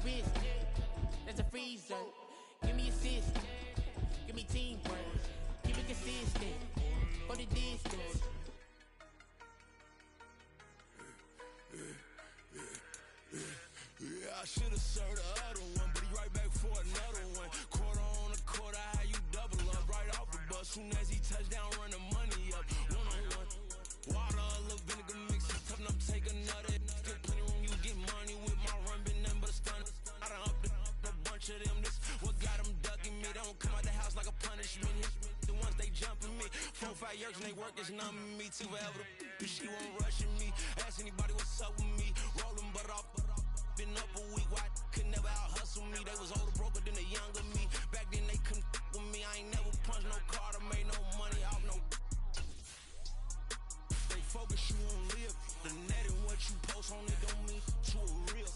wrist. That's a freezer. Give me assist. Give me teamwork. Keep it consistent. For the distance. Yeah, I should've served the other one, but he right back for another one. Quarter on a quarter, how you double up right off the bus. Soon as he touch down, run the money up. One-on-one. Water, a little vinegar mix, it's tough enough to take another. Still plenty room, you get money with my run, been nothing but a stun. I done up a bunch of them, this what got them ducking me. They don't come out the house like a punishment. The ones they jumping me. 4 or 5 years and they work is numbing me. Too forever, she won't rushing me. Ask anybody what's up with me. Rolling butt off. Been up a week, why could never out hustle me? They was older, broker than the younger me. Back then they couldn't with me. I ain't never punched no card or made no money off no. They focus you on live. The net and what you post on it don't mean to a real.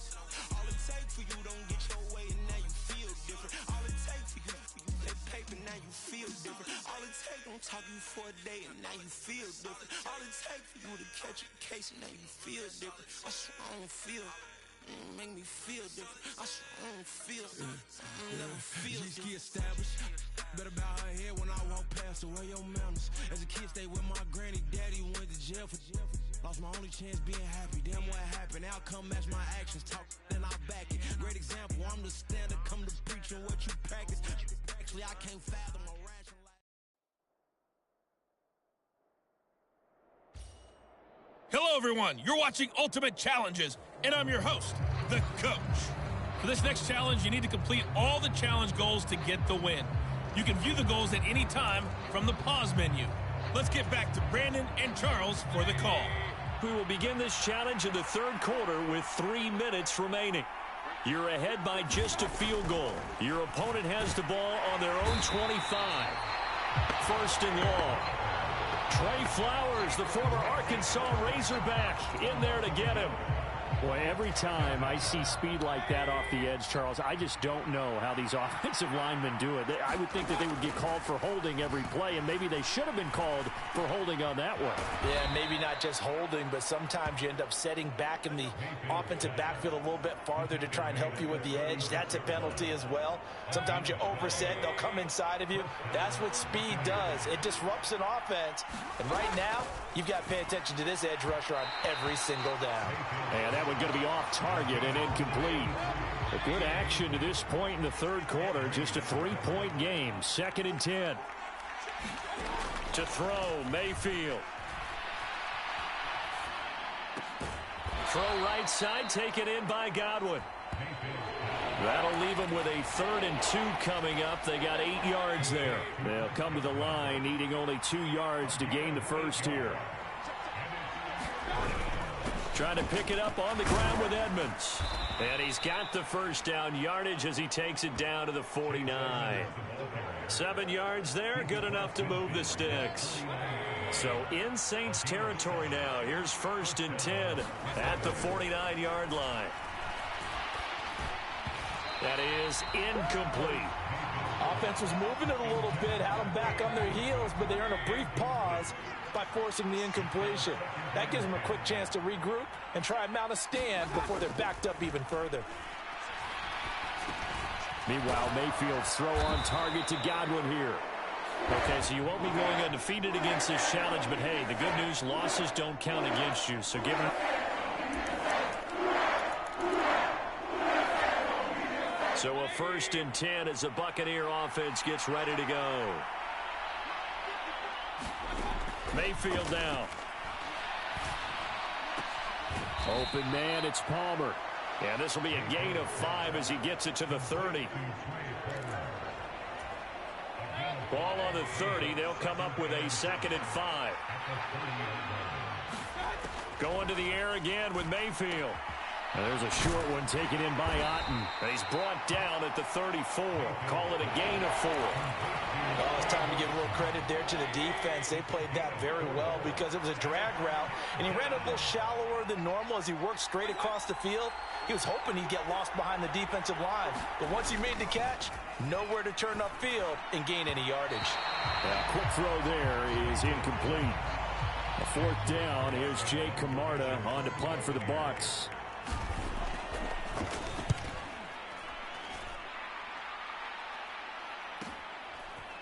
All it takes for you don't get your way and now you feel different. All it takes for you that paper now you feel different. All it takes don't talk you for a day and now you feel different. All it takes for you to catch a case and now you feel different. I swear I don't feel. Make me feel different. I swear I don't feel. Never feel. G-ski established. Better bow her head when I walk past her. Where your manners? As a kid, stayed with my granny. Daddy went to jail for jail. Lost my only chance being happy. Damn, what happened? Outcome match my actions. Talk, then I back it. Great example. I'm the standard. Come to preach on what you practice. Actually, I can't fathom a rational life. Hello, everyone. You're watching Ultimate Challenges, and I'm your host, the Coach. For this next challenge, you need to complete all the challenge goals to get the win. You can view the goals at any time from the pause menu. Let's get back to Brandon and Charles for the call. We will begin this challenge in the third quarter with 3 minutes remaining. You're ahead by just a field goal. Your opponent has the ball on their own 25. First and long. Trey Flowers, the former Arkansas Razorback, in there to get him. Boy, every time I see speed like that off the edge, Charles, I just don't know how these offensive linemen do it. I would think that they would get called for holding every play, and maybe they should have been called for holding on that one. Yeah, maybe not just holding, but sometimes you end up setting back in the offensive backfield a little bit farther to try and help you with the edge. That's a penalty as well. Sometimes you overset, they'll come inside of you. That's what speed does. It disrupts an offense. And right now, you've got to pay attention to this edge rusher on every single down. And that one going to be off target and incomplete. A good action to this point in the third quarter. Just a 3-point game. 2nd and 10. To throw, Mayfield. Throw right side, taken in by Godwin. That'll leave them with a 3rd and 2 coming up. They got 8 yards there. They'll come to the line, needing only 2 yards to gain the first here. Trying to pick it up on the ground with Edmonds. And he's got the first down yardage as he takes it down to the 49. 7 yards there, good enough to move the sticks. So in Saints territory now. Here's 1st and 10 at the 49-yard line. That is incomplete. Offense was moving it a little bit, had them back on their heels, but they earn a brief pause by forcing the incompletion. That gives them a quick chance to regroup and try and mount a stand before they're backed up even further. Meanwhile, Mayfield's throw on target to Godwin here. Okay, so you won't be going undefeated against this challenge, but hey, the good news, losses don't count against you, so give it. So a 1st and 10 as the Buccaneer offense gets ready to go. Mayfield now. Open man, it's Palmer. And this will be a gain of 5 as he gets it to the 30. Ball on the 30. They'll come up with a 2nd and 5. Going to the air again with Mayfield. And there's a short one taken in by Otten. He's brought down at the 34. Call it a gain of 4. Well, it's time to give a little credit there to the defense. They played that very well because it was a drag route, and he ran a little shallower than normal as he worked straight across the field. He was hoping he'd get lost behind the defensive line, but once he made the catch, nowhere to turn upfield and gain any yardage. Quick throw there is incomplete. A 4th down. Here's Jake Camarda on to punt for the Bucs.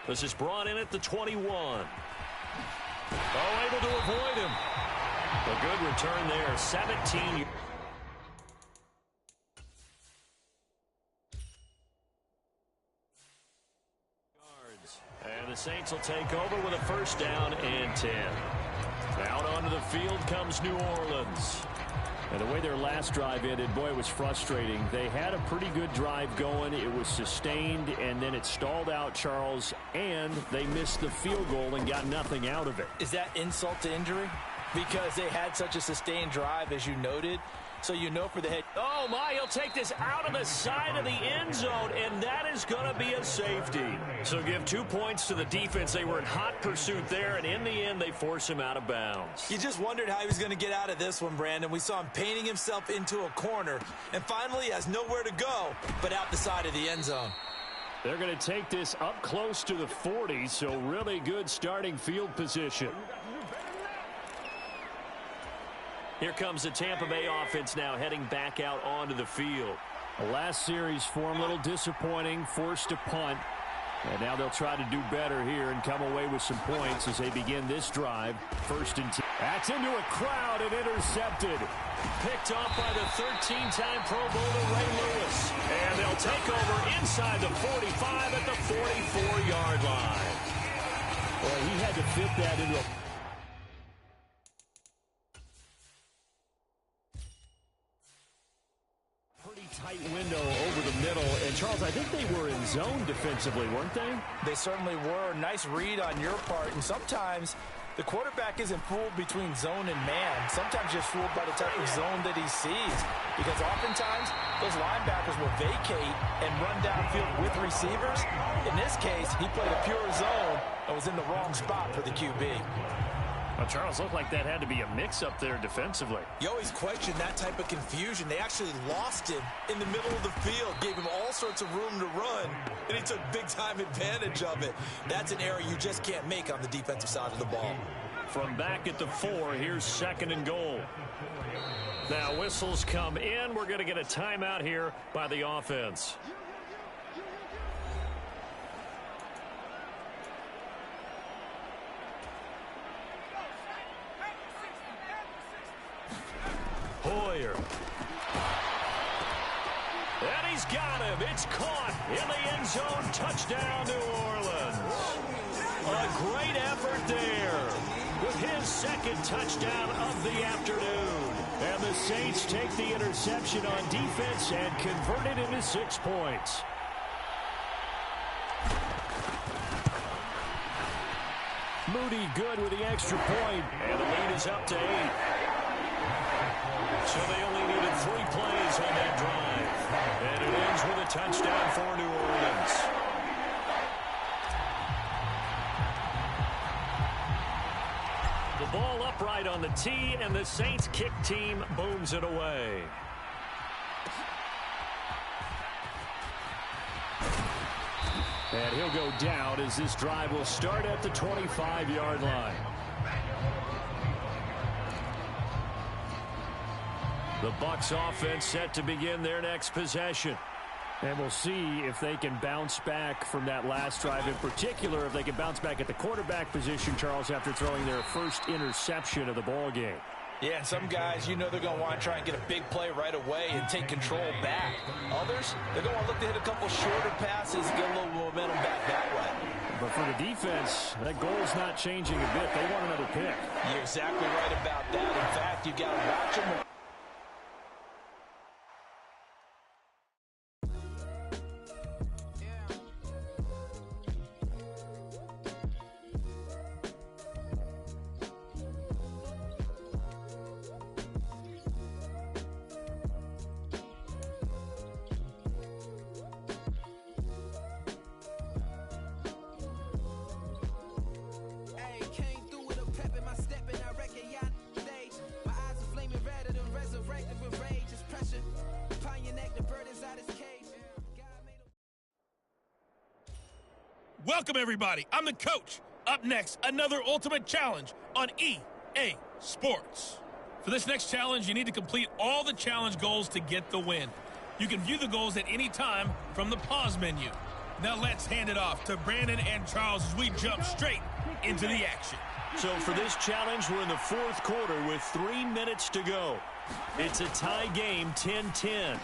This is brought in at the 21. Oh, able to avoid him. A good return there, 17. And the Saints will take over with a first down and 10. Out onto the field comes New Orleans. And the way their last drive ended, boy, it was frustrating. They had a pretty good drive going. It was sustained, and then it stalled out, Charles, and they missed the field goal and got nothing out of it. Is that insult to injury? Because they had such a sustained drive, as you noted. So you know for the head. Oh, my, he'll take this out of the side of the end zone, and that is going to be a safety. So give 2 points to the defense. They were in hot pursuit there, and in the end, they force him out of bounds. You just wondered how he was going to get out of this one, Brandon. We saw him painting himself into a corner, and finally he has nowhere to go but out the side of the end zone. They're going to take this up close to the 40, so really good starting field position. Here comes the Tampa Bay offense now heading back out onto the field. The last series for him, a little disappointing, forced a punt. And now they'll try to do better here and come away with some points as they begin this drive. 1st and 10. That's into a crowd and intercepted. Picked off by the 13-time Pro Bowler Ray Lewis. And they'll take over inside the 45 at the 44-yard line. Well, he had to fit that into a tight window over the middle. And, Charles, I think they were in zone defensively, weren't they? They certainly were. Nice read on your part. And sometimes the quarterback isn't fooled between zone and man. Sometimes just fooled by the type of zone that he sees. Because oftentimes those linebackers will vacate and run downfield with receivers. In this case, he played a pure zone and was in the wrong spot for the QB. Well, Charles, looked like that had to be a mix-up there defensively. You always question that type of confusion. They actually lost him in the middle of the field, gave him all sorts of room to run, and he took big-time advantage of it. That's an error you just can't make on the defensive side of the ball. From back at the 4, here's 2nd and goal. Now whistles come in. We're going to get a timeout here by the offense. Hoyer. And he's got him. It's caught in the end zone. Touchdown, New Orleans. A great effort there with his 2nd touchdown of the afternoon. And the Saints take the interception on defense and convert it into 6 points. Moody good with the extra point. And the lead is up to 8. So they only needed 3 plays on that drive. And it ends with a touchdown for New Orleans. The ball upright on the tee, and the Saints kick team booms it away. And he'll go down as this drive will start at the 25-yard line. The Bucs offense set to begin their next possession. And we'll see if they can bounce back from that last drive. In particular, if they can bounce back at the quarterback position, Charles, after throwing their first interception of the ball game. Yeah, some guys, you know they're going to want to try and get a big play right away and take control back. Others, they're going to look to hit a couple shorter passes and get a little momentum back that way. But for the defense, that goal's not changing a bit. They want another pick. You're exactly right about that. In fact, you've got to watch them. Welcome, everybody. I'm the coach. Up next, another ultimate challenge on EA Sports. For this next challenge, you need to complete all the challenge goals to get the win. You can view the goals at any time from the pause menu. Now let's hand it off to Brandon and Charles as we jump straight into the action. So for this challenge, we're in the fourth quarter with 3 minutes to go. It's a tie game, 10-10.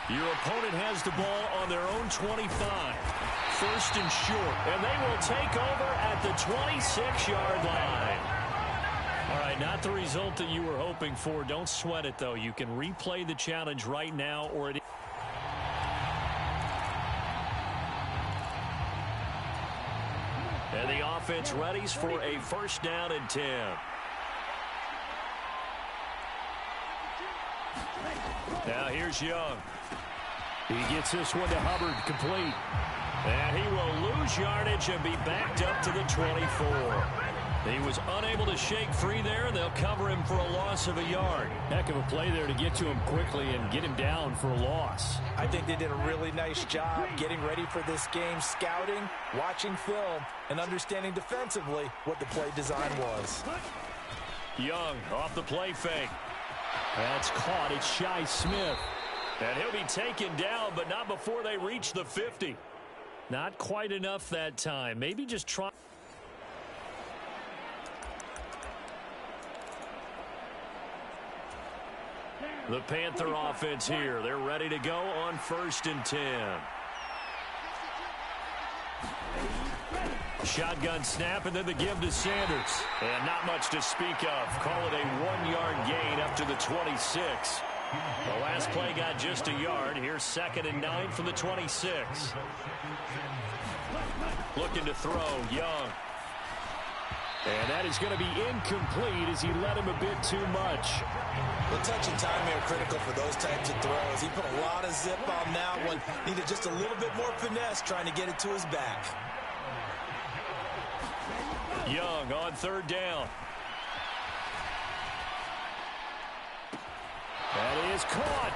Your opponent has the ball on their own 25. First and short. And they will take over at the 26-yard line. All right, not the result that you were hoping for. Don't sweat it, though. You can replay the challenge right now or it. And the offense readies for a first down and 10. Now here's Young. He gets this one to Hubbard, complete. And he will lose yardage and be backed up to the 24. He was unable to shake free there, and they'll cover him for a loss of a yard. Heck of a play there to get to him quickly and get him down for a loss. I think they did a really nice job getting ready for this game, scouting, watching film, and understanding defensively what the play design was. Young off the play fake. That's caught. It's Shi Smith. And he'll be taken down, but not before they reach the 50. Not quite enough that time. Maybe just try. The Panther offense here. They're ready to go on 1st and 10. Shotgun snap and then the give to Sanders. And not much to speak of. Call it a 1-yard gain up to the 26. The last play got just a yard. Here's 2nd and 9 from the 26. Looking to throw, Young. And that is going to be incomplete as he led him a bit too much. The touch and timing are critical for those types of throws. He put a lot of zip on that one. Needed just a little bit more finesse trying to get it to his back. Young on 3rd down. That is caught.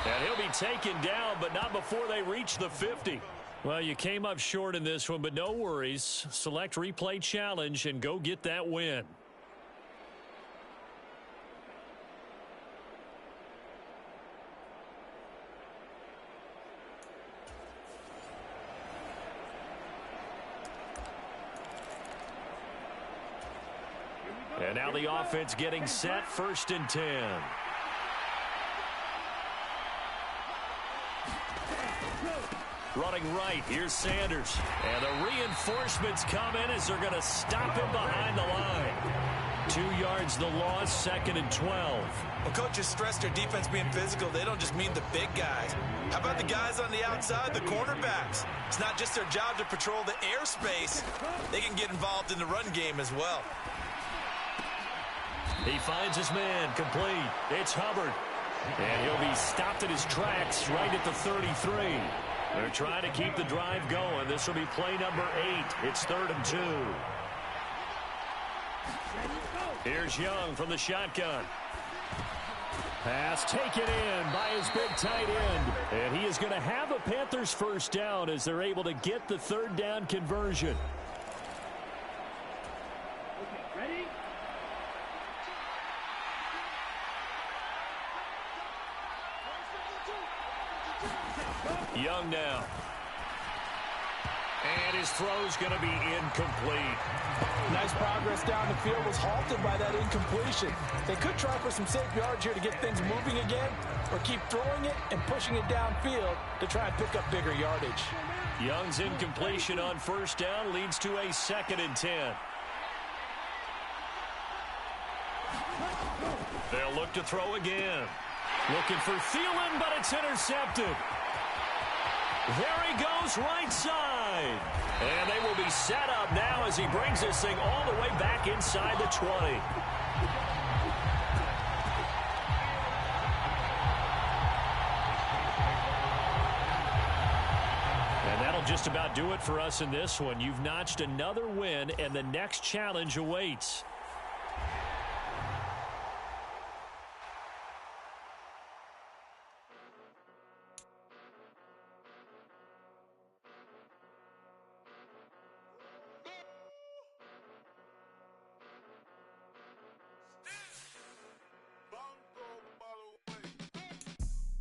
And he'll be taken down, but not before they reach the 50. Well, you came up short in this one, but no worries. Select replay challenge and go get that win. And now the offense getting set, 1st and 10. Running right, here's Sanders. And the reinforcements come in as they're going to stop him behind the line. 2 yards the loss, 2nd and 12. Well, coaches stress their defense being physical. They don't just mean the big guys. How about the guys on the outside, the cornerbacks? It's not just their job to patrol the airspace. They can get involved in the run game as well. He finds his man, complete. It's Hubbard. And he'll be stopped in his tracks right at the 33. They're trying to keep the drive going. This will be play number 8. It's 3rd and 2. Here's Young from the shotgun. Pass taken in by his big tight end. And he is going to have a Panthers first down as they're able to get the 3rd down conversion. Young now. And his throw's going to be incomplete. Nice progress down the field, was halted by that incompletion. They could try for some safe yards here to get things moving again, or keep throwing it and pushing it downfield to try and pick up bigger yardage. Young's incompletion on 1st down leads to a 2nd and 10. They'll look to throw again. Looking for Thielen, but it's intercepted. There he goes, right side. And they will be set up now as he brings this thing all the way back inside the 20. And that'll just about do it for us in this one. You've notched another win, and the next challenge awaits.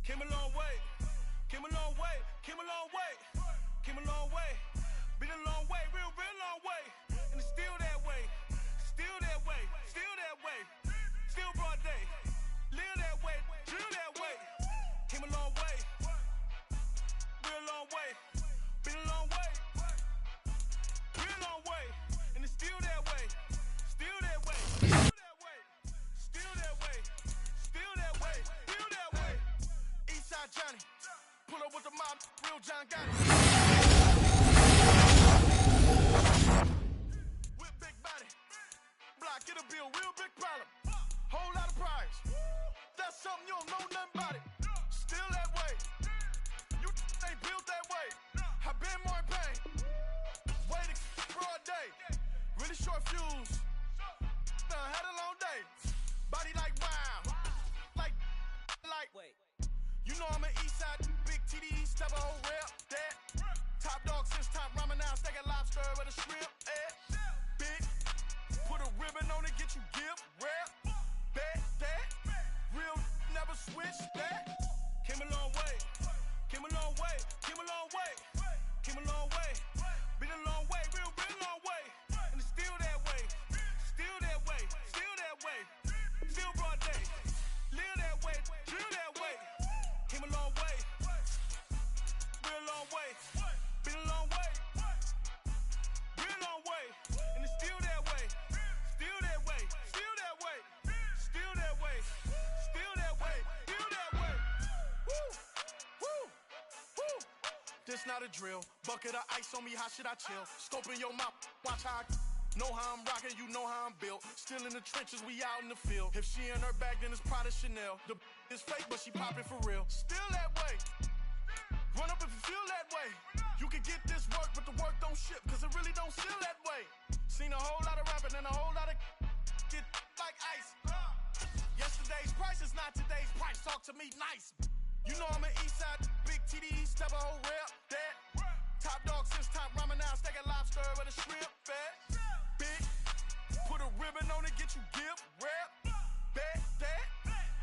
Came a long way, came a long way, came a long way, came a long way. With big body, block, it'll be a real big problem. Whole lot of prize. That's something you don't know nothing about it. Still that way. You ain't built that way. I've been more in pain. Waiting broad day. Really short fuse. Done had a long day. Body like wow. Like. Wait. You know I'm an east side big TD, step a whole rep. That. Top dog since top ramen now. Steak and lobster with a shrimp. Big. Put a ribbon on it, get you give. Rep. Bet that. Real never switch that. Came a long way. Came a long way. Came a long way. Came a long way. Been a long way. Real been a long way. And it's still that way. Still that way. Still that way. Still broad day. Live that way. Drill that way. Came a long way. Been a long way. Been a long way. Been a long way. And it's still that way. Still that way. Still that way. Still that way. Still that way. Still that way. Woo. Woo. Woo. This not a drill. Bucket of ice on me, how should I chill? Scope in your mouth, watch how I know how I'm rocking, you know how I'm built. Still in the trenches, we out in the field. If she in her bag, then it's Prada Chanel. The is fake, but she popping for real. Still that way. Run up if you feel that way. You can get this work, but the work don't ship, cause it really don't feel that way. Seen a whole lot of rapping and a whole lot of get like ice. Yesterday's price is not today's price. Talk to me nice. You know I'm an east side big TD, step a whole rep. That. Top dog since top ramen now. Steak and lobster with a shrimp. Fat. Big. Put a ribbon on it, get you give. Rep. Bet that.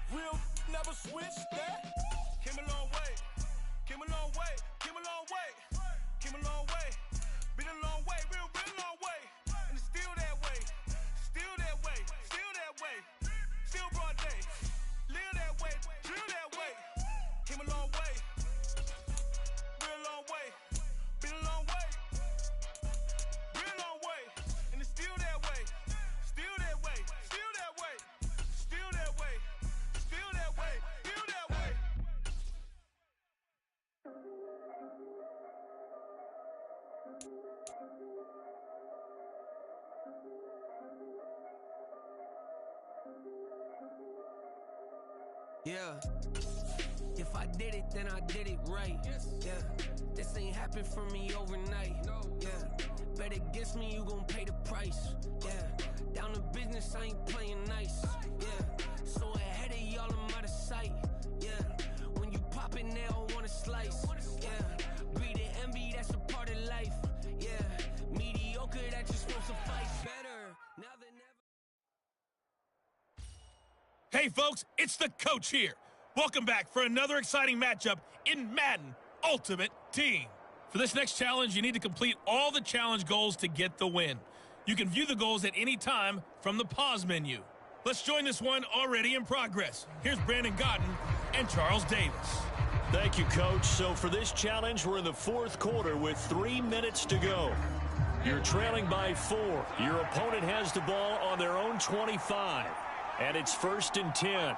Real never switch that. Came a long way. Came a long way. Came a long way. Came a long way. Been a long way. Real been a long way. And it's still that way. Still that way. Still that way. Still broad day. Live that way. Drill that way. Came a long way. Been a long way. Been a long way. Been a long way. And it's still that way. Still that way. Still that way. Still that way. Still that way. Still that way. Yeah. If I did it, then I did it right. Yeah. This ain't happened for me overnight. Yeah. Bet against me, you gon' pay the price. Yeah. Down to business, I ain't playing nice. Yeah. So ahead of y'all, I'm out of sight. Yeah. When you pop it, they don't wanna slice. Yeah. Greed and envy, that's a part of life. Yeah. Mediocre, that just won't suffice. Better now than ever. Hey, folks, it's the coach here. Welcome back for another exciting matchup in Madden Ultimate Team. For this next challenge, you need to complete all the challenge goals to get the win. You can view the goals at any time from the pause menu. Let's join this one already in progress. Here's Brandon Godden and Charles Davis. Thank you, Coach. So for this challenge, we're in the fourth quarter with 3 minutes to go. You're trailing by 4. Your opponent has the ball on their own 25. And it's 1st and 10.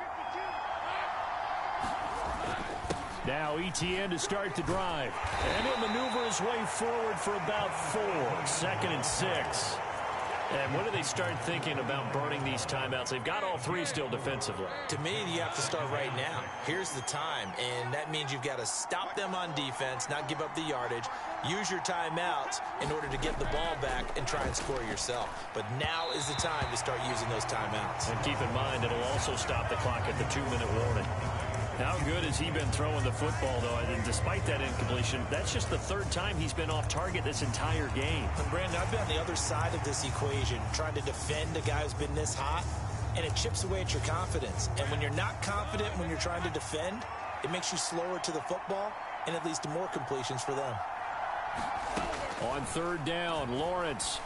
Now Etienne to start the drive. And he'll maneuver his way forward for about 4. 2nd and 6. And when do they start thinking about burning these timeouts? They've got all 3 still defensively. To me, you have to start right now. Here's the time, and that means you've got to stop them on defense, not give up the yardage, use your timeouts in order to get the ball back and try and score yourself. But now is the time to start using those timeouts. And keep in mind, it'll also stop the clock at the 2-minute warning. How good has he been throwing the football, though? And despite that incompletion, that's just the 3rd time he's been off target this entire game. And Brandon, I've been on the other side of this equation, trying to defend a guy who's been this hot, and it chips away at your confidence. And when you're not confident when you're trying to defend, it makes you slower to the football, and it leads to more completions for them. On 3rd down, Lawrence.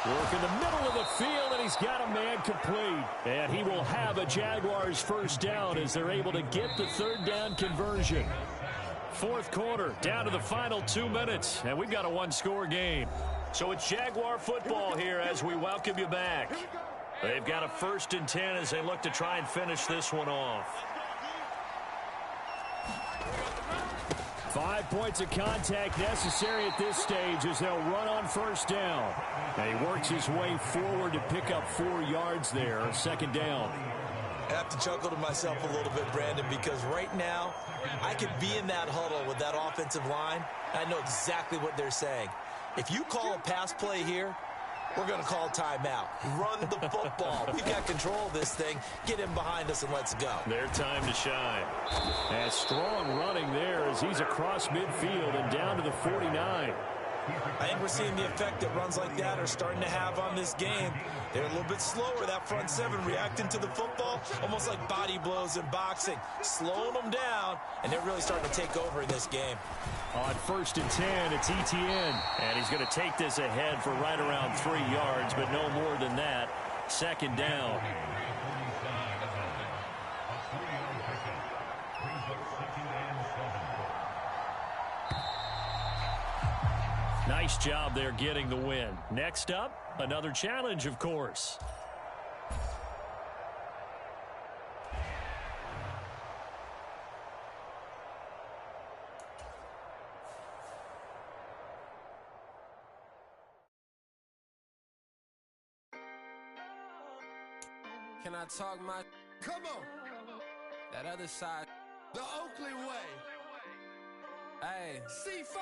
Work in the middle of the field, and he's got a man complete. And he will have a Jaguars 1st down as they're able to get the 3rd down conversion. 4th quarter, down to the final 2 minutes, and we've got a 1-score game. So it's Jaguar football here as we welcome you back. They've got a 1st and 10 as they look to try and finish this one off. 5 points of contact necessary at this stage as they'll run on first down. And he works his way forward to pick up 4 yards there, second down. I have to chuckle to myself a little bit, Brandon, because right now I could be in that huddle with that offensive line. I know exactly what they're saying. If you call a pass play here, we're going to call timeout. Run the football. We've got control of this thing. Get him behind us and let's go. Their time to shine. And strong running there as he's across midfield and down to the 49. I think we're seeing the effect that runs like that are starting to have on this game. They're a little bit slower, that front seven, reacting to the football, almost like body blows in boxing, slowing them down, and they're really starting to take over in this game. On 1st and 10, it's Etienne. And he's going to take this ahead for right around 3 yards, but no more than that. Second down. Nice job there getting the win. Next up, another challenge, of course. Can I talk my... Come on! That other side. The Oakley way. Hey. C5.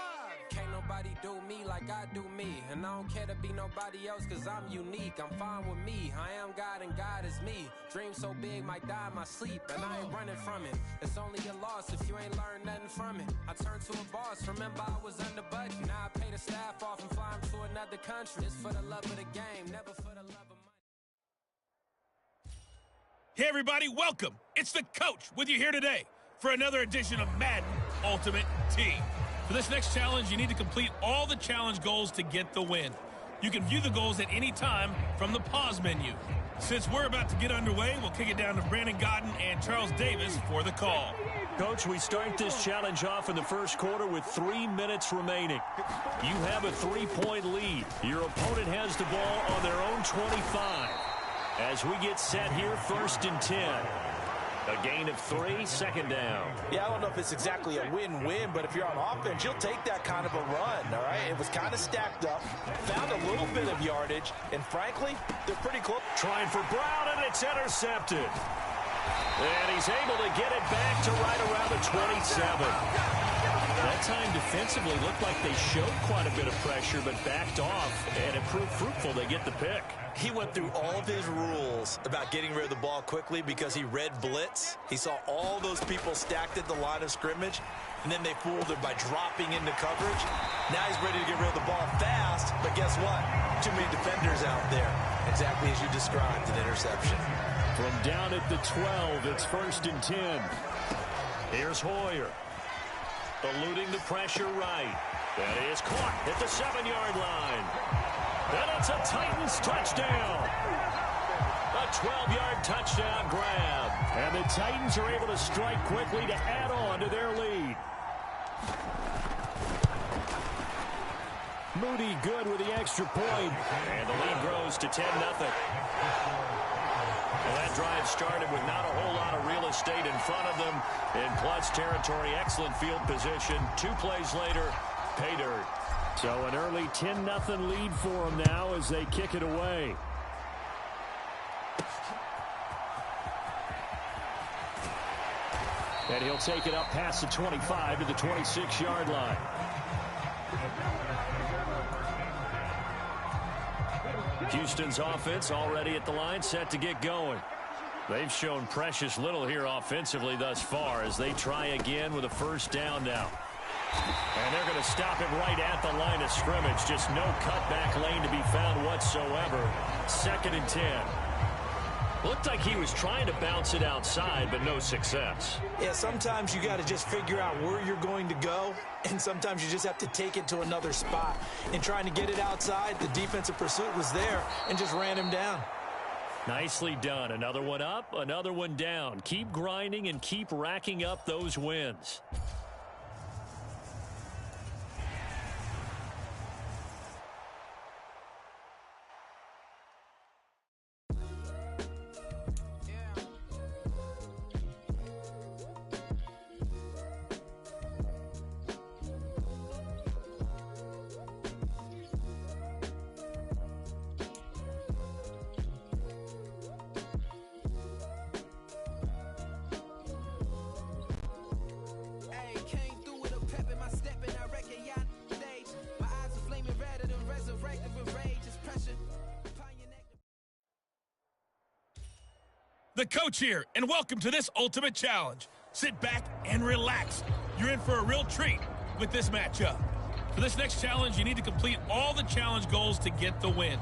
Can't nobody do me like I do me. And I don't care to be nobody else cause I'm unique. I'm fine with me. I am God and God is me. Dream so big might die in my sleep. And I ain't running from it. It's only a loss if you ain't learned nothing from it. I turned to a boss. Remember I was under budget. Now I pay the staff off and fly them to another country. It's for the love of the game. Never for the love of money. Hey, everybody, welcome. It's the Coach with you here today for another edition of Madden Ultimate Team. For this next challenge, you need to complete all the challenge goals to get the win. You can view the goals at any time from the pause menu. Since we're about to get underway, we'll kick it down to Brandon Godden and Charles Davis for the call. Coach, we start this challenge off in the first quarter with 3 minutes remaining. You have a 3-point lead. Your opponent has the ball on their own 25. As we get set here, 1st and 10. A gain of 3, second down. Yeah, I don't know if it's exactly a win-win, but if you're on offense, you'll take that kind of a run, all right? It was kind of stacked up, found a little bit of yardage, and frankly, they're pretty close. Trying for Brown, and it's intercepted. And he's able to get it back to right around the 27. That time defensively looked like they showed quite a bit of pressure, but backed off, and it proved fruitful. They get the pick. He went through all of his rules about getting rid of the ball quickly because he read blitz. He saw all those people stacked at the line of scrimmage, and then they fooled him by dropping into coverage. Now he's ready to get rid of the ball fast, but guess what? Too many defenders out there. Exactly as you described, an interception. From down at the 12, it's 1st and 10. Here's Hoyer. Eluding the pressure right. That is caught at the 7-yard line. And it's a Titans touchdown. A 12-yard touchdown grab. And the Titans are able to strike quickly to add on to their lead. Moody good with the extra point. And the lead grows to 10-0. Well, that drive started with not a whole lot of real estate in front of them. In plus territory, excellent field position. 2 plays later, pay dirt. So an early 10-0 lead for them now as they kick it away. And he'll take it up past the 25 to the 26-yard line. Houston's offense already at the line, set to get going. They've shown precious little here offensively thus far as they try again with a first down now. And they're going to stop it right at the line of scrimmage. Just no cutback lane to be found whatsoever. 2nd and 10. Looked like he was trying to bounce it outside, but no success. Yeah, sometimes you got to just figure out where you're going to go, and sometimes you just have to take it to another spot. In trying to get it outside, the defensive pursuit was there and just ran him down. Nicely done. Another one up, another one down. Keep grinding and keep racking up those wins. The coach here, and welcome to this Ultimate Challenge. Sit back and relax. You're in for a real treat with this matchup. For this next challenge, you need to complete all the challenge goals to get the win.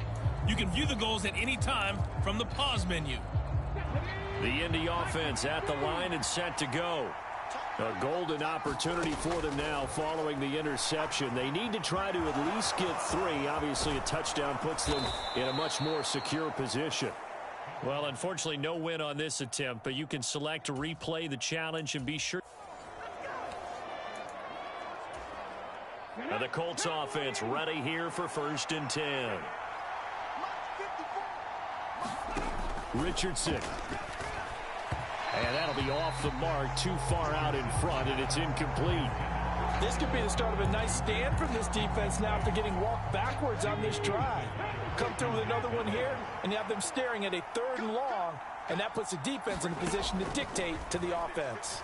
You can view the goals at any time from the pause menu. The Indy offense at the line and set to go. A golden opportunity for them now following the interception. They need to try to at least get 3. Obviously, a touchdown puts them in a much more secure position. Well, unfortunately, no win on this attempt, but you can select to replay the challenge and be sure. Now the Colts offense ready here for 1st and 10. Richardson. And that'll be off the mark, too far out in front, and it's incomplete. This could be the start of a nice stand from this defense now after getting walked backwards on this drive. Come through with another one here, and you have them staring at a 3rd and long, and that puts the defense in a position to dictate to the offense.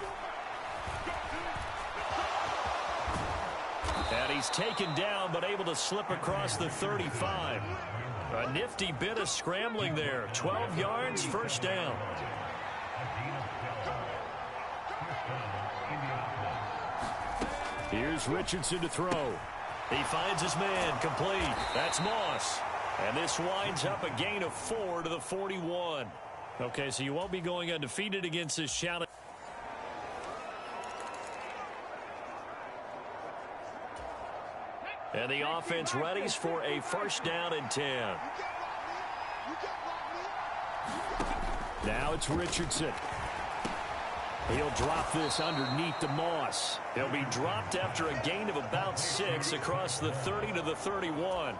And he's taken down, but able to slip across the 35. A nifty bit of scrambling there. 12 yards, 1st down. Here's Richardson to throw. He finds his man, complete. That's Moss. And this winds up a gain of 4 to the 41. Okay, so you won't be going undefeated against this challenge. And the offense readies for a 1st down and 10. Now it's Richardson. He'll drop this underneath to Moss. He'll be dropped after a gain of about 6 across the 30 to the 31.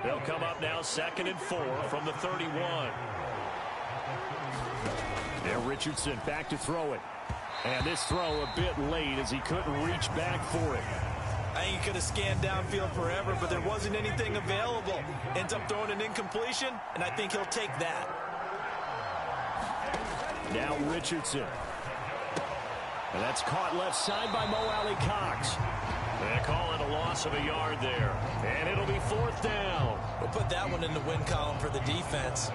They'll come up now 2nd and 4 from the 31. Now Richardson back to throw it. And this throw a bit late as he couldn't reach back for it. I think he could have scanned downfield forever, but there wasn't anything available. Ends up throwing an incompletion, and I think he'll take that. Now Richardson. And that's caught left side by Mo Alley Cox. They call it a loss of a yard there. And it'll be 4th down. We'll put that one in the win column for the defense.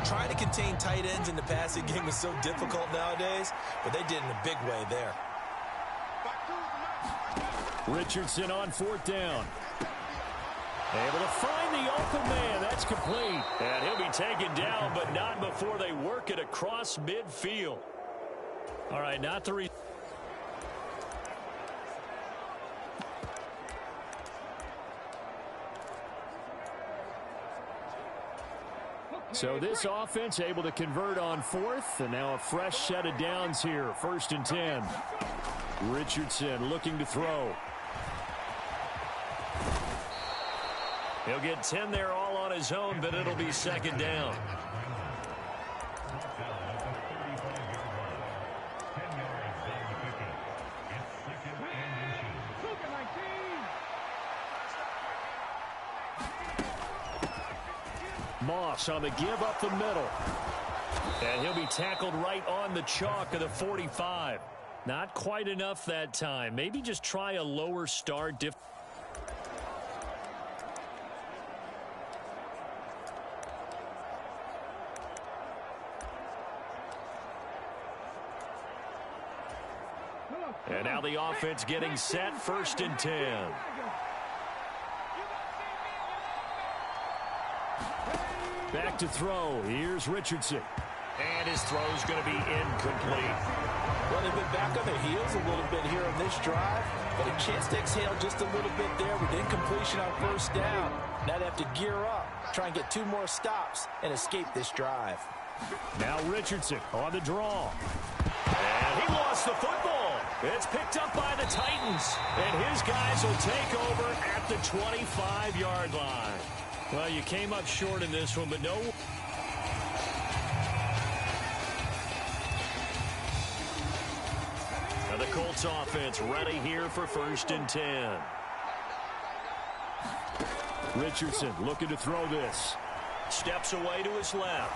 Trying to contain tight ends in the passing game is so difficult nowadays, but they did in a big way there. Richardson on 4th down. Able to find the open man. That's complete. And he'll be taken down, but not before they work it across midfield. All right, not the So this offense able to convert on 4th, and now a fresh set of downs here. 1st and 10. Richardson looking to throw. He'll get 10 there all on his own, but it'll be 2nd down. Moss on the give up the middle. And he'll be tackled right on the chalk of the 45. Not quite enough that time. Maybe just try a lower start. And now the offense getting set. 1st and 10. Back to throw. Here's Richardson. And his throw's going to be incomplete. Well, they've been back on their heels a little bit here on this drive, but a chance to exhale just a little bit there with incompletion on 1st down. Now they have to gear up, try and get 2 more stops, and escape this drive. Now Richardson on the draw. And he lost the football. It's picked up by the Titans. And his guys will take over at the 25-yard line. Well, you came up short in this one, but no. Now the Colts offense ready here for 1st and 10. Richardson looking to throw this. Steps away to his left.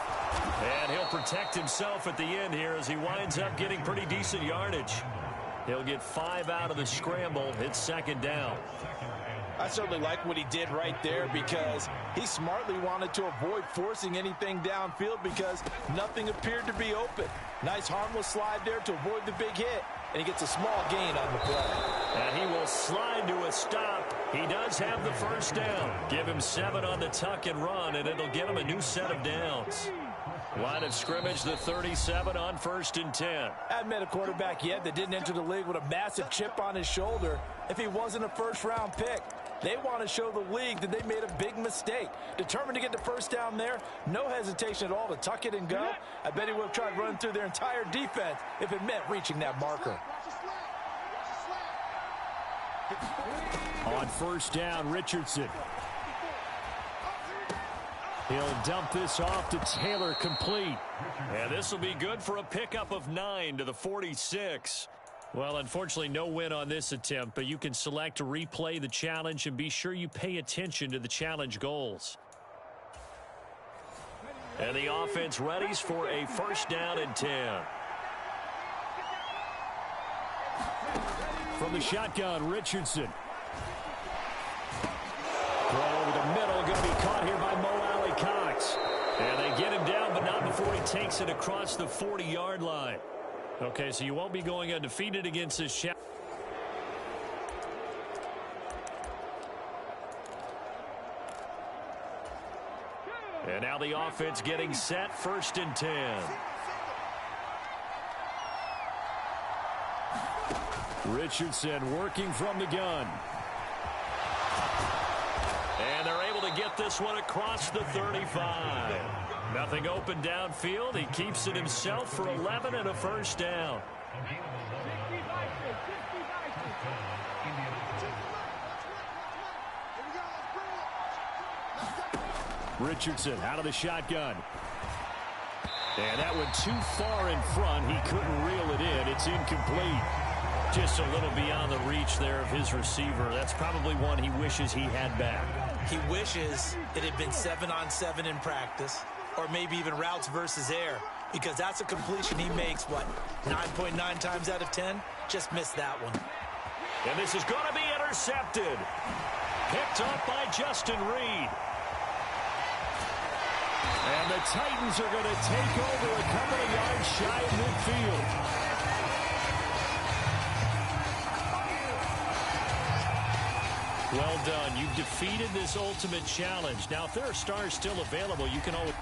And he'll protect himself at the end here as he winds up getting pretty decent yardage. He'll get 5 out of the scramble. It's 2nd down. I certainly like what he did right there because he smartly wanted to avoid forcing anything downfield because nothing appeared to be open. Nice harmless slide there to avoid the big hit, and he gets a small gain on the play. And he will slide to a stop. He does have the first down. Give him 7 on the tuck and run, and it'll get him a new set of downs. Line of scrimmage, the 37 on 1st and 10. I haven't met a quarterback yet that didn't enter the league with a massive chip on his shoulder if he wasn't a first-round pick. They want to show the league that they made a big mistake. Determined to get the first down there, no hesitation at all to tuck it and go. I bet he would have tried running through their entire defense if it meant reaching that marker. On 1st down, Richardson. He'll dump this off to Taylor, complete. And this will be good for a pickup of 9 to the 46. Well, unfortunately, no win on this attempt, but you can select to replay the challenge and be sure you pay attention to the challenge goals. And the offense readies for a 1st down and 10. From the shotgun, Richardson. Throw over the middle, going to be caught here by Mo Alley-Cox. And they get him down, but not before he takes it across the 40-yard line. Okay, so you won't be going undefeated against this shot. And now the offense getting set, 1st and 10. Richardson working from the gun. And they're able to get this one across the 35. Nothing open downfield. He keeps it himself for 11 and a 1st down. Richardson out of the shotgun. And that went too far in front. He couldn't reel it in. It's incomplete. Just a little beyond the reach there of his receiver. That's probably one he wishes he had back. He wishes it had been 7-on-7 in practice, or maybe even routes versus air, because that's a completion he makes, what, 9.9 times out of 10? Just missed that one. And this is going to be intercepted. Picked up by Justin Reed. And the Titans are going to take over a couple of yards shy of midfield. Well done. You've defeated this ultimate challenge. Now, if there are stars still available, you can always...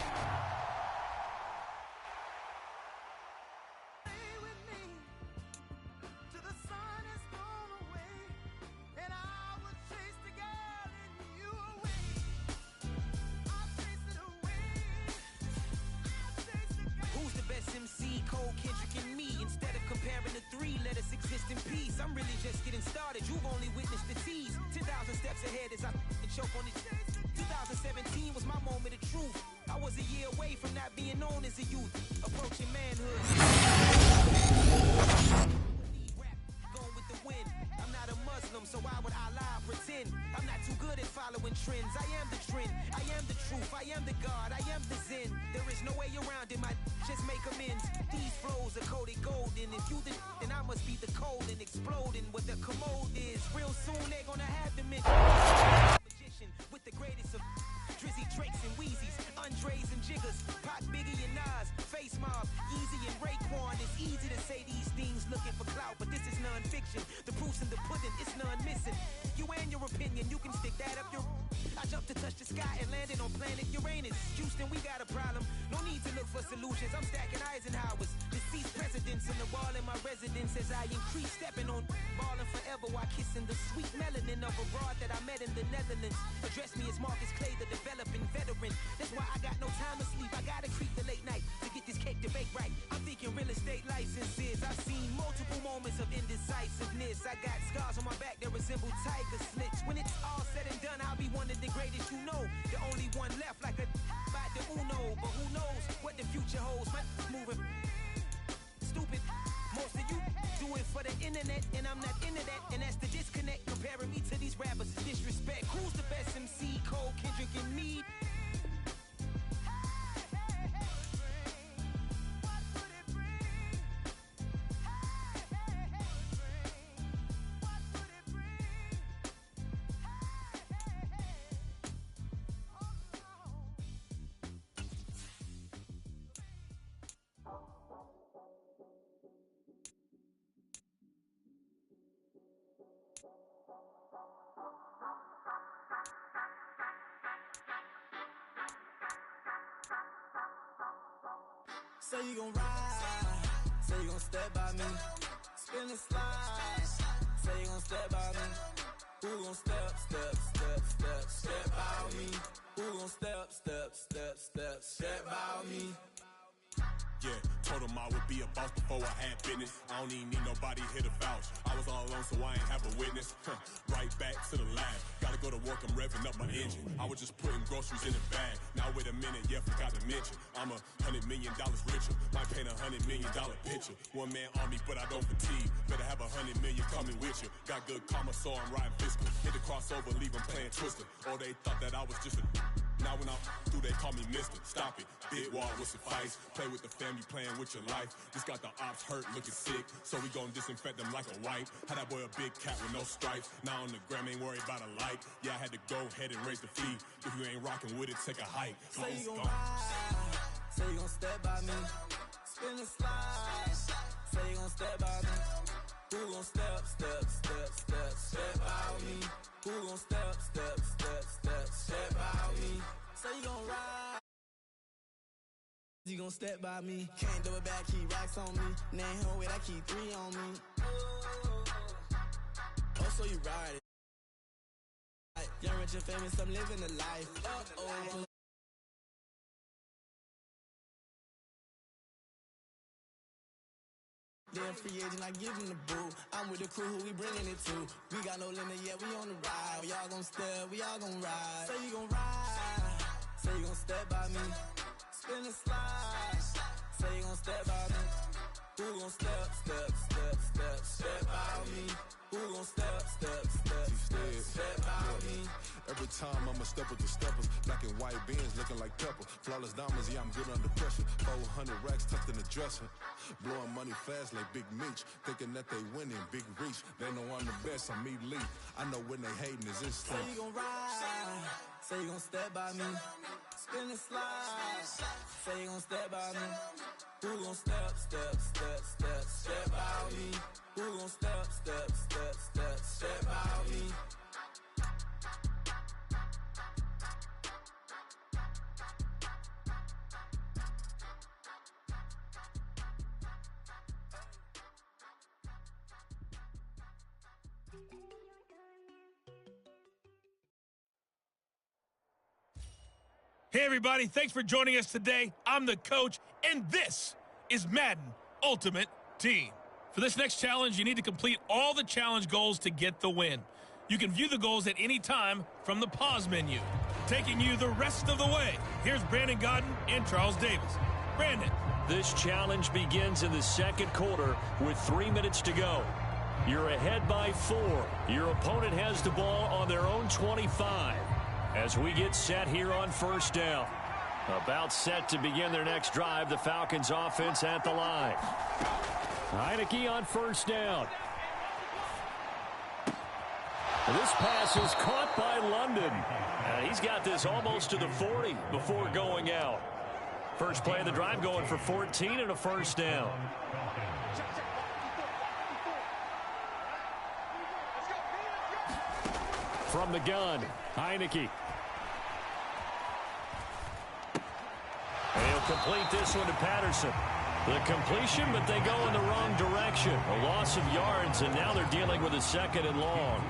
Say you gon' ride, say you gon' step by me. Spin and slide, say you gon' step by me. Who gon' step by me? Who gon' step by me? Yeah, told him I would be a boss before I had business. I don't even need nobody here to vouch. I was all alone, so I ain't have a witness. Right back to the lab. Gotta go to work, I'm revving up my engine. I was just putting groceries in a bag. Now wait a minute, yeah, forgot to mention. I'm $100 million richer. Might paint $100 million picture. One man army, but I don't fatigue. Better have $100 million coming with you. Got good karma, so I'm riding fiscal. Hit the crossover, leave them playing Twister. Or they thought that I was just a... Now when I'm through, they call me Mister. Stop it. Big wall with suffice. Play with the family, playing with your life. Just got the ops hurt, looking sick. So we gon' disinfect them like a wipe. Had that boy a big cat with no stripes. Now on the gram, ain't worried about a like. Yeah, I had to go ahead and raise the fee. If you ain't rocking with it, take a hike. Say you gon' ride. Say you gon' step by me. Spin and slide. Say you gon' step by me. Who gon' step by me? Who gon' step by me? Say you gon' ride. You gon' step by me. Can't do it back, keep racks on me. Name home with I keep 3 on me. Oh, so you ride it. Young, rich, and famous, I'm living the life. Uh-oh. They're free agent, I give them the boo. I'm with the crew, who we bringing it to. We got no limit, yeah, we on the ride. We all gon' step, we all gon' ride. Say you gon' ride, say you gon' step by me. Spin and slide, say you gon' step by me. Who gon' step by me? Who gon' step by me? Every time I'ma step with the steppers. Black and white beans looking like pepper. Flawless diamonds, yeah, I'm good under pressure. 400 racks tucked in the dresser. Blowing money fast like Big Meech. Thinking that they winning, big reach. They know I'm the best, I'm elite. I know when they hating is instant. Say you gon' ride, say you gon' step by me. Spin and slide, say you gon' step by me. Who gon' step by me? Who gon' step by me? Hey, everybody, thanks for joining us today. I'm the coach, and this is Madden Ultimate Team. For this next challenge, you need to complete all the challenge goals to get the win. You can view the goals at any time from the pause menu. Taking you the rest of the way, here's Brandon Godden and Charles Davis. Brandon. This challenge begins in the second quarter with 3 minutes to go. You're ahead by 4. Your opponent has the ball on their own 25. As we get set here on first down. About set to begin their next drive, the Falcons offense at the line. Heineke on first down. This pass is caught by London. He's got this almost to the 40 before going out. First play of the drive going for 14 and a first down. From the gun, Heineke. He'll complete this one to Patterson. The completion, but they go in the wrong direction. A loss of yards, and now they're dealing with a second and long.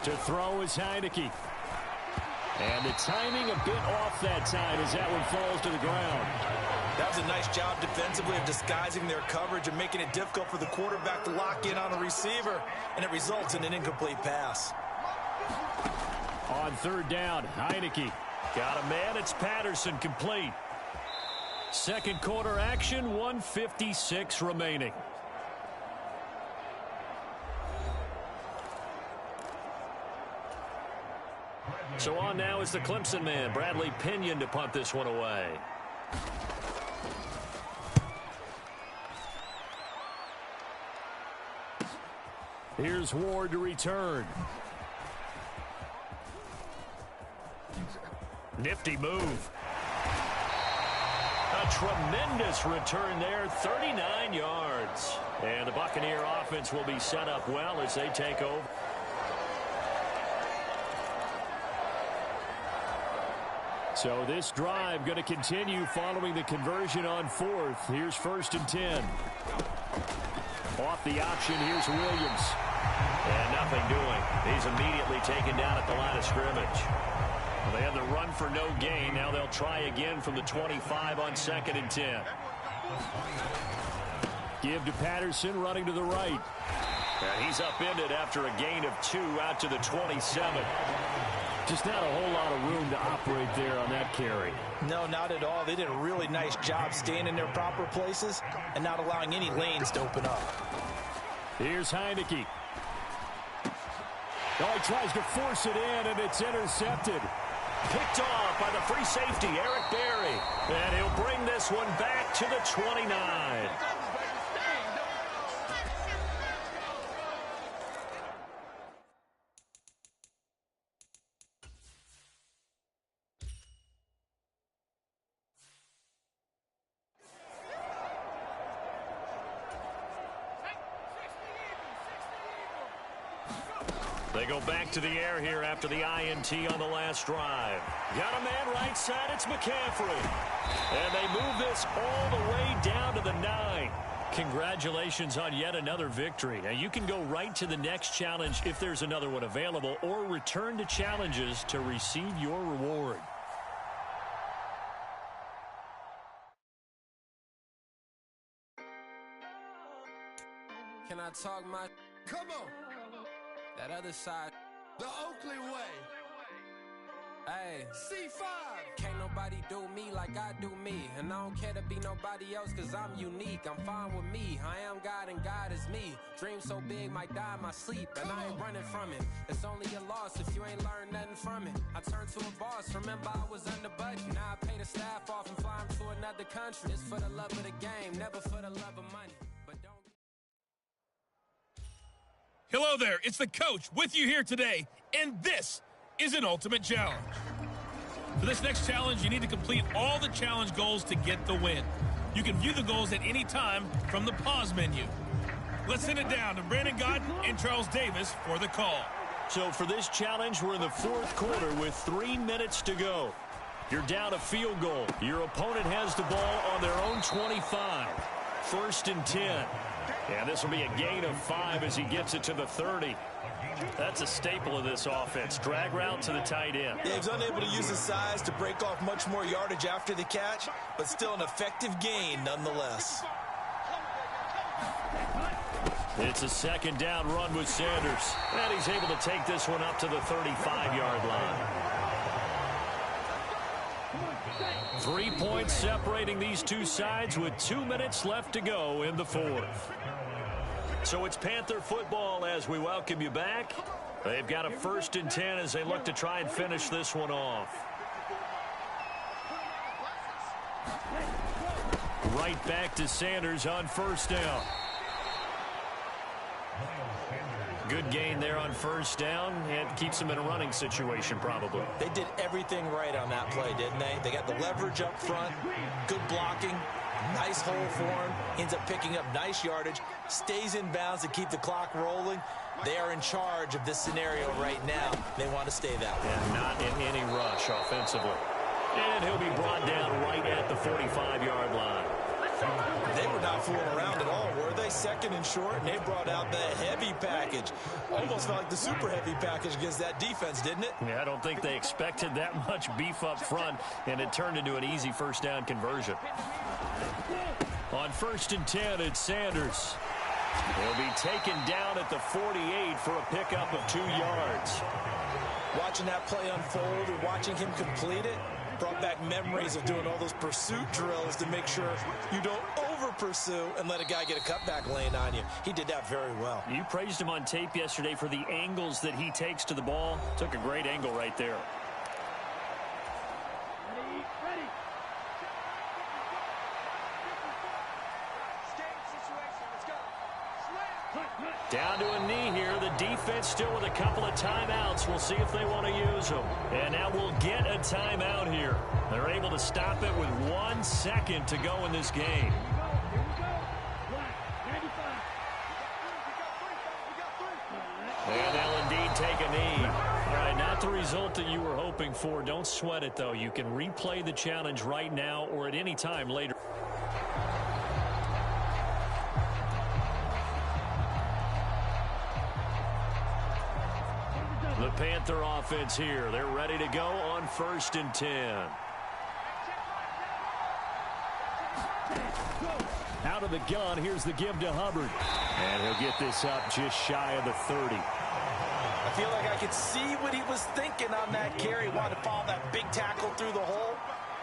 To throw is Heineke. And the timing a bit off that time as that one falls to the ground. That was a nice job defensively of disguising their coverage and making it difficult for the quarterback to lock in on a receiver, and it results in an incomplete pass. On third down, Heineke. Got a man, it's Patterson, complete. Second quarter action, 1:56 remaining. So on now is the Clemson man, Bradley Pinion, to punt this one away. Here's Ward to return. Nifty move. A tremendous return there, 39 yards. And the Buccaneer offense will be set up well as they take over. So this drive going to continue following the conversion on fourth. Here's 1st and 10. Off the option, here's Williams. And nothing doing. He's immediately taken down at the line of scrimmage. Well, they had the run for no gain. Now they'll try again from the 25 on 2nd and 10. Give to Patterson, running to the right. And he's upended after a gain of 2 out to the 27. Just not a whole lot of room to operate there on that carry. No, not at all. They did a really nice job staying in their proper places and not allowing any lanes to open up. Here's Heineke. Oh, he tries to force it in, and it's intercepted. Picked off by the free safety, Eric Berry. And he'll bring this one back to the 29. They go back to the air here after the INT on the last drive. Got a man right side, it's McCaffrey. And they move this all the way down to the 9. Congratulations on yet another victory. Now you can go right to the next challenge if there's another one available, or return to challenges to receive your reward. Can I talk my... Come on. That other side. The Oakley way. Hey. C5. Can't nobody do me like I do me. And I don't care to be nobody else cause I'm unique. I'm fine with me. I am God and God is me. Dream so big might die in my sleep. And I ain't running from it. It's only a loss if you ain't learned nothing from it. I turned to a boss. Remember I was under budget. Now I pay the staff off and fly them to another country. It's for the love of the game. Never for the love of money. But don't... Hello there, it's the coach with you here today, and this is an ultimate challenge. For this next challenge, you need to complete all the challenge goals to get the win. You can view the goals at any time from the pause menu. Let's send it down to Brandon Godden and Charles Davis for the call. So for this challenge, we're in the 4th quarter with 3 minutes to go. You're down a field goal. Your opponent has the ball on their own 25. 1st and 10. And this will be a gain of 5 as he gets it to the 30. That's a staple of this offense. Drag route to the tight end. Yeah, he's unable to use his size to break off much more yardage after the catch, but still an effective gain nonetheless. It's a 2nd down run with Sanders. And he's able to take this one up to the 35-yard line. 3 points separating these two sides with 2 minutes left to go in the 4th. So it's Panther football as we welcome you back. They've got a 1st and 10 as they look to try and finish this one off. Right back to Sanders on 1st down. Good gain there on 1st down, and keeps them in a running situation probably. They did everything right on that play, didn't they? They got the leverage up front, good blocking, nice hole for him, ends up picking up nice yardage, stays in bounds to keep the clock rolling. They are in charge of this scenario right now. They want to stay that way. And not in any rush offensively. And he'll be brought down right at the 45-yard line. They were not fooling around at all, were they? 2nd and short, and they brought out the heavy package. Almost felt like the super heavy package against that defense, didn't it? Yeah, I don't think they expected that much beef up front, and it turned into an easy 1st down conversion. On 1st and 10, it's Sanders. He'll be taken down at the 48 for a pickup of 2 yards. Watching that play unfold and watching him complete it brought back memories of doing all those pursuit drills to make sure you don't over-pursue and let a guy get a cutback lane on you. He did that very well. You praised him on tape yesterday for the angles that he takes to the ball. Took a great angle right there. Down to a knee here. The defense still with a couple of timeouts. We'll see if they want to use them. And now we'll get a timeout here. They're able to stop it with 1 second to go in this game. And they'll indeed take a knee. All right, not Not the result that you were hoping for. Don't sweat it, though. You can replay the challenge right now or at any time later. The Panther offense here. They're ready to go on 1st and 10. Out of the gun, here's the give to Hubbard. And he'll get this up just shy of the 30. I feel like I could see what he was thinking on that carry. Wanted to follow that big tackle through the hole.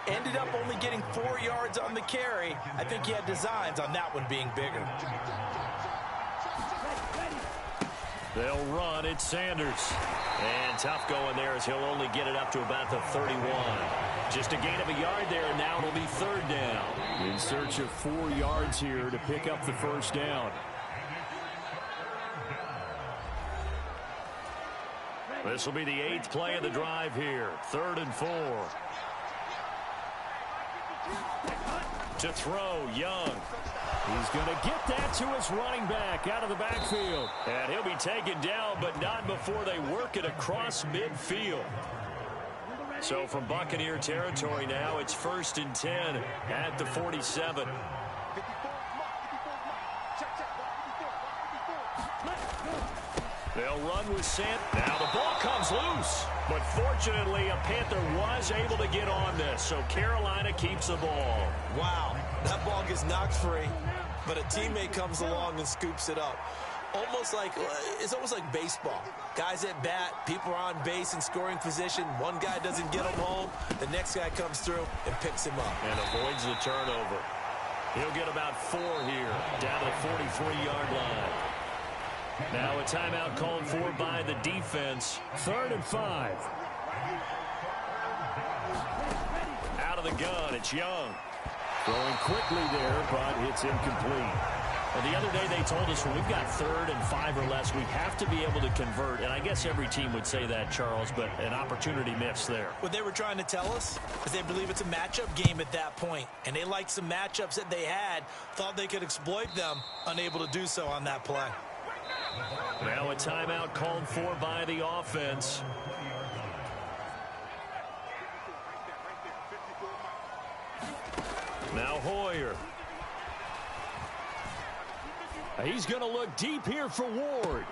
Ended up only getting 4 yards on the carry. I think he had designs on that one being bigger. They'll run. It's Sanders. And tough going there as he'll only get it up to about the 31. Just a gain of a yard there, and now it'll be 3rd down. In search of 4 yards here to pick up the 1st down. This will be the 8th play of the drive here. 3rd and 4. To throw, Young. He's going to get that to his running back out of the backfield. And he'll be taken down, but not before they work it across midfield. So from Buccaneer territory now, it's 1st and 10 at the 47. They'll run with Sam. Now the ball comes loose. But fortunately, a Panther was able to get on this. So Carolina keeps the ball. Wow, that ball gets knocked free. But a teammate comes along and scoops it up. It's almost like baseball. Guys at bat, people are on base in scoring position. One guy doesn't get him home. The next guy comes through and picks him up. And avoids the turnover. He'll get about 4 here, down to the 43-yard line. Now a timeout called for by the defense. 3rd and 5. Out of the gun, it's Young. Throwing quickly there, but it's incomplete. Well, the other day they told us when we've got 3rd and 5 or less, we have to be able to convert. And I guess every team would say that, Charles, but an opportunity missed there. What they were trying to tell us is they believe it's a matchup game at that point. And they liked some matchups that they had, thought they could exploit them, unable to do so on that play. Now a timeout called for by the offense. Now Hoyer. He's going to look deep here for Ward.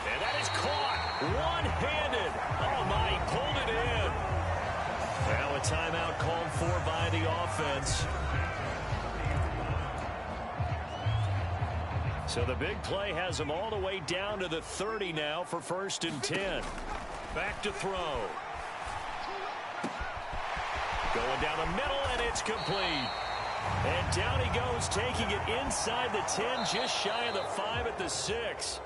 And that is caught one-handed. Oh, my, he pulled it in. Now a timeout called for by the offense. So the big play has him all the way down to the 30 now for 1st and 10. Back to throw. Going down the middle, and it's complete. And down he goes, taking it inside the 10, just shy of the 5 at the 6.